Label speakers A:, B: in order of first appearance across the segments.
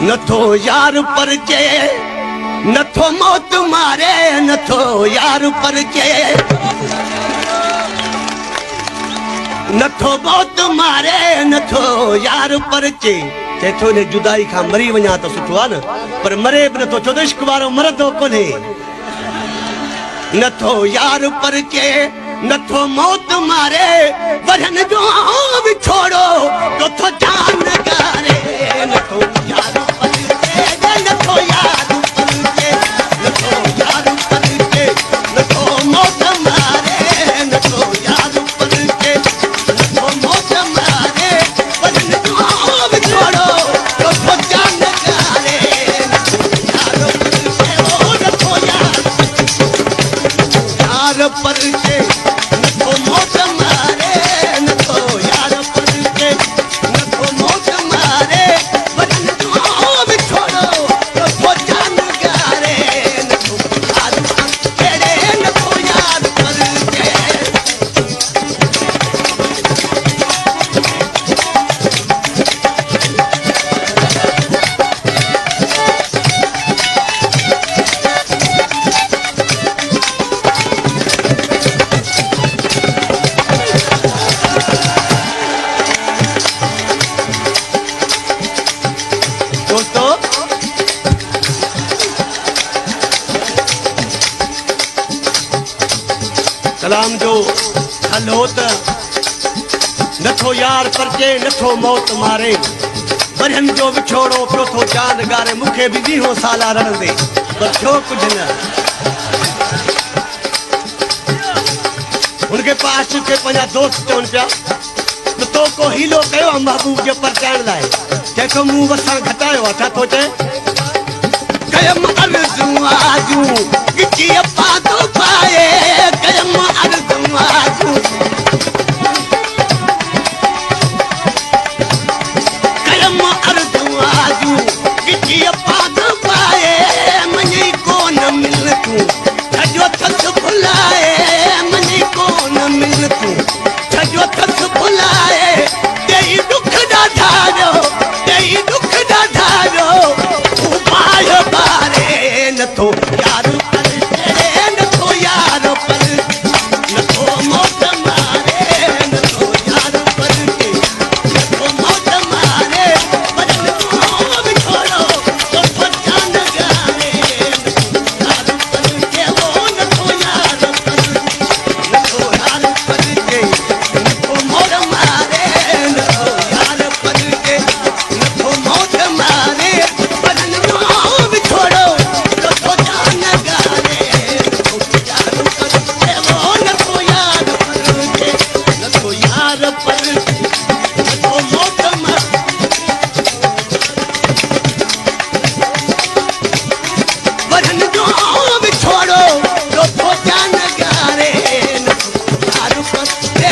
A: नथो यार परचे नथो मौत मारे नथो यार परचे नथो मौत मारे नथो यार परचे चेथो ने जुदाई खां मरी वञा त सुठो आहे न पर मरे बि नथो छो त इश्क वारो मरंदो कोन्हे नथो यार परचे नथो मौत मारे वरन जो भी छोड़ो नथो जान गारे नथो यार परचे नथो यार परचे नथो यार परचे नथो मौत मारे नथो यार परचे नथो मौत मारे वरन जो भी छोड़ो नथो जान गारे नथो यार परचे नथो मौत मारे नथो यार परचे नथो मौत मारे वरन जो भी छोड़ो नथो जान गारे नथो यार परचे नथो यार परचे दोस्तों कलाम जो हल हो त नथो यार परचे नथो मौत मारे वरन जो विछोड़ो पियो थो जान गारे मूंखे बि वीहो साला रड़ंदे पर छो कुझु न उनखे पास के पंहिंजा दोस्त चवनि पिया त तो को हीलो कयो आहे महबूब जे परचाइण लाइ चेथो मूं वसां घटायो आहे छा थो चए कयम अर्ज़ूं आजूं गिची पातो पाए कयम अर्ज़ूं आजूं कयम अर्ज़ूं आजूं गिची पातो पाए मने कोन मिल तूं छजो थस भुलाए मने कोन मिल तूं छजो थस भुलाए तेई दुख दा धारो तेई दुख दा धारो तू पाए बारे नथो यार परचे नथो यार पर नथो मौत मारे नथो यार परचे नथो मौत मारे वरन जो भी छोड़ो नथो जान गारे नथो यार परचे नथो यार परचे नथो मौत मारे नथो यार परचे नथो मौत मारे वरन जो भी छोड़ो नथो जान गारे नथो यार परचे नथो यार परचे नथो यार परचे नथो मौत मारे वरन जो भी छोड़ो नथो जान गारे नथो यार परचे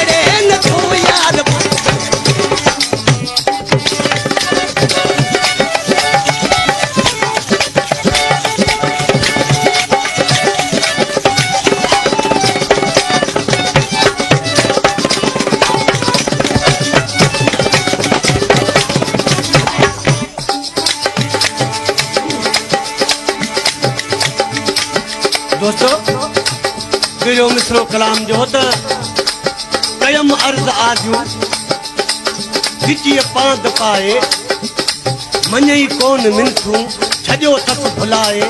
A: नथो यार दोस्तों ॿियो मिसरो कलाम जो त कयम अर्ज़ आजूं गिचीअ पांद पाए मञई कोन मिनथूं छॼो थस भुलाए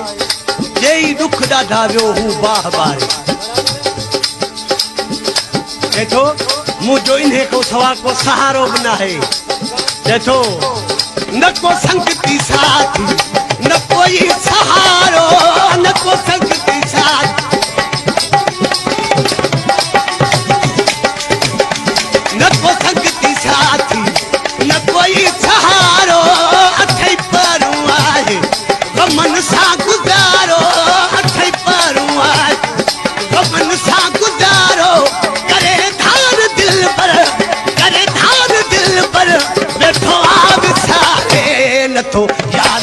A: जेई दुख ॾाढा वियो हू बाह बारे चएथो मुंहिंजो इन्हे खां सवा को सहारो बि नाहे चएथो न को संगती साथी न कोई सहारो न को संगती साथ न को संगती साथी न कोई सहारो अठई परूं आहे गमन सां गुज़ारो अठई परूं आहे गमन सां गुज़ारो करे धार दिल पर वेठो आ विसारे नथो यार